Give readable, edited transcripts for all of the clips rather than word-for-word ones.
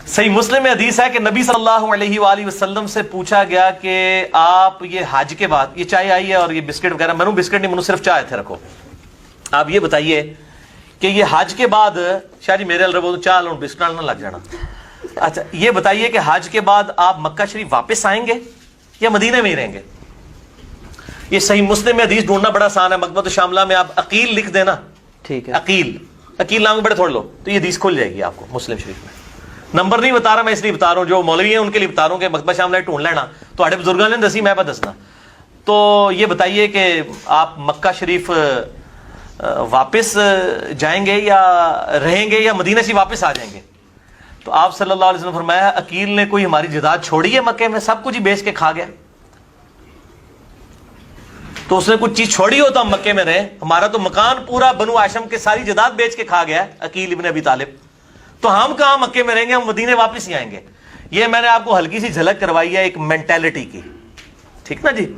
صحیح مسلم میں حدیث ہے کہ نبی صلی اللہ علیہ وآلہ وسلم سے پوچھا گیا کہ آپ یہ حج کے بعد، یہ چائے آئی ہے اور یہ بسکٹ وغیرہ، منو بسکٹ نہیں، منو صرف چائے تھے رکھو، آپ یہ بتائیے کہ یہ حج کے بعد، شاہ جی میرے الربو چاہ لوں بسکٹ نہ لگ جانا، اچھا یہ بتائیے کہ حج کے بعد آپ مکہ شریف واپس آئیں گے یا مدینے میں ہی رہیں گے؟ یہ صحیح مسلم میں حدیث ڈھونڈنا بڑا آسان ہے، مکتبۃ الشاملہ میں آپ عقیل لکھ دینا، ٹھیک ہے، عقیل نام بڑے تھوڑ لو تو یہ حدیث کھل جائے گی آپ کو مسلم شریف میں۔ نمبر نہیں بتا رہا میں، اس لیے بتا رہا ہوں جو مولوی ہیں ان کے لیے بتا رہا ہوں کہ مکتبہ شاملہ ڈھونڈ لینا، تو اڑے بزرگاں نے دسی میں پہ دسنا۔ تو یہ بتائیے کہ آپ مکہ شریف واپس جائیں گے یا رہیں گے یا مدینہ سے واپس آ جائیں گے؟ تو آپ صلی اللہ علیہ وسلم فرمایا عقیل نے کوئی ہماری جائیداد چھوڑی ہے مکے میں؟ سب کچھ ہی بیچ کے کھا گیا، تو اس نے کچھ چیز چھوڑی ہو تو ہم مکے میں رہے، ہمارا تو مکان پورا بنو ہاشم کے ساری جائیداد بیچ کے کھا گیا ہے عقیل ابن ابی طالب، تو ہم کہاں مکے میں رہیں گے، ہم مدینے واپس ہی آئیں گے۔ یہ میں نے آپ کو ہلکی سی جھلک کروائی ہے ایک مینٹالٹی کی، ٹھیک نا جی،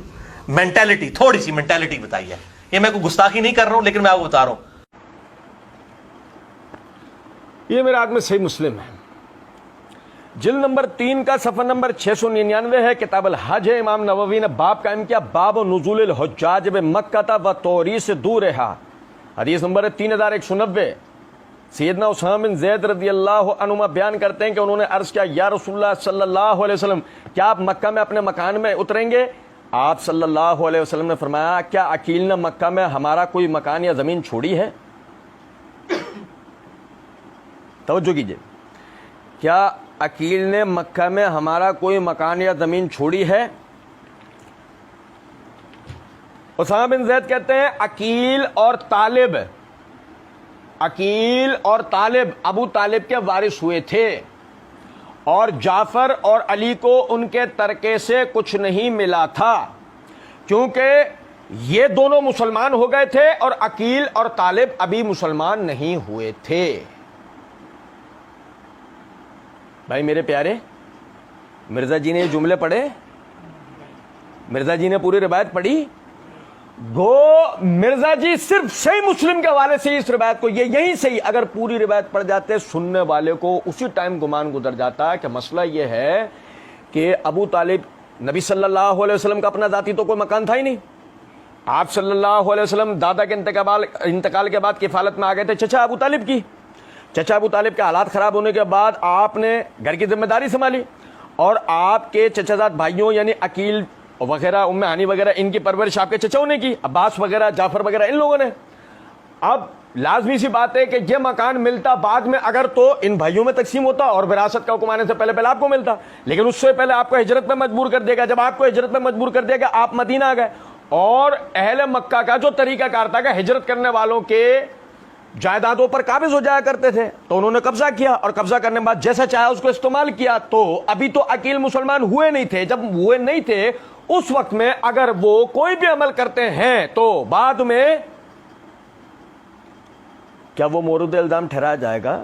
مینٹالٹی، تھوڑی سی مینٹالٹی بتائی ہے، یہ میں کوئی گستاخی نہیں کر رہا ہوں لیکن میں آپ کو بتا رہا ہوں۔ یہ میرے ہاتھ میں صحیح مسلم ہے، جلد نمبر 3 کا صفحہ نمبر 699 ہے، کتاب الحج ہے، امام نووی نے باب قائم کیا، باب نزول الحجاج بمکہ و طوری سے دور رہا، حدیث نمبر 3190۔ سیدنا اسامہ بن زید رضی اللہ عنہما بیان کرتے ہیں کہ انہوں نے عرض کیا، یا رسول اللہ صلی اللہ علیہ وسلم کیا آپ مکہ میں اپنے مکان میں اتریں گے؟ آپ صلی اللہ علیہ وسلم نے فرمایا، کیا عقیل نے مکہ میں ہمارا کوئی مکان یا زمین چھوڑی ہے؟ توجہ کیجئے، کیا عقیل نے مکہ میں ہمارا کوئی مکان یا زمین چھوڑی ہے؟ اسامہ بن زید کہتے ہیں عقیل اور طالب ابو طالب کے وارث ہوئے تھے، اور جعفر اور علی کو ان کے ترکے سے کچھ نہیں ملا تھا، کیونکہ یہ دونوں مسلمان ہو گئے تھے اور عقیل اور طالب ابھی مسلمان نہیں ہوئے تھے۔ بھائی میرے پیارے، مرزا جی نے یہ جملے پڑھے، مرزا جی نے پوری روایت پڑھی، گو مرزا جی صرف صحیح مسلم کے حوالے سے اس روایت کو، یہی صحیح، اگر پوری روایت پڑھ جاتے سننے والے کو اسی ٹائم گمان گزر جاتا کہ مسئلہ یہ ہے کہ ابو طالب، نبی صلی اللہ علیہ وسلم کا اپنا ذاتی تو کوئی مکان تھا ہی نہیں، آپ صلی اللہ علیہ وسلم دادا کے انتقال کے بعد کفالت میں آ گئے تھے چچا ابو طالب کی، چچا ابو طالب کے حالات خراب ہونے کے بعد آپ نے گھر کی ذمہ داری سنبھالی، اور آپ کے چچا زاد بھائیوں یعنی عقیل وغیرہ، ام ہانی وغیرہ، ان کی پرورش آپ کے چچاؤں نے کی، عباس وغیرہ، جعفر وغیرہ، ان لوگوں نے۔ اب لازمی سی بات ہے کہ یہ مکان ملتا بعد میں اگر تو ان بھائیوں میں تقسیم ہوتا اور وراثت کا حکم آنے سے پہلے آپ کو ملتا، لیکن اس سے پہلے آپ کو ہجرت میں مجبور کر دے گا، جب آپ کو ہجرت میں مجبور کر دے گا آپ مدینہ آ گئے، اور اہل مکہ کا جو طریقہ کار تھا کہ ہجرت کرنے والوں کے جائیدادوں پر قابض ہو جایا کرتے تھے، تو انہوں نے قبضہ کیا، اور قبضہ کرنے کے بعد جیسا چاہا اس کو استعمال کیا، تو ابھی تو عقیل مسلمان ہوئے نہیں تھے، جب ہوئے نہیں تھے اس وقت میں اگر وہ کوئی بھی عمل کرتے ہیں تو بعد میں کیا وہ مورد الزام ٹھہرایا جائے گا؟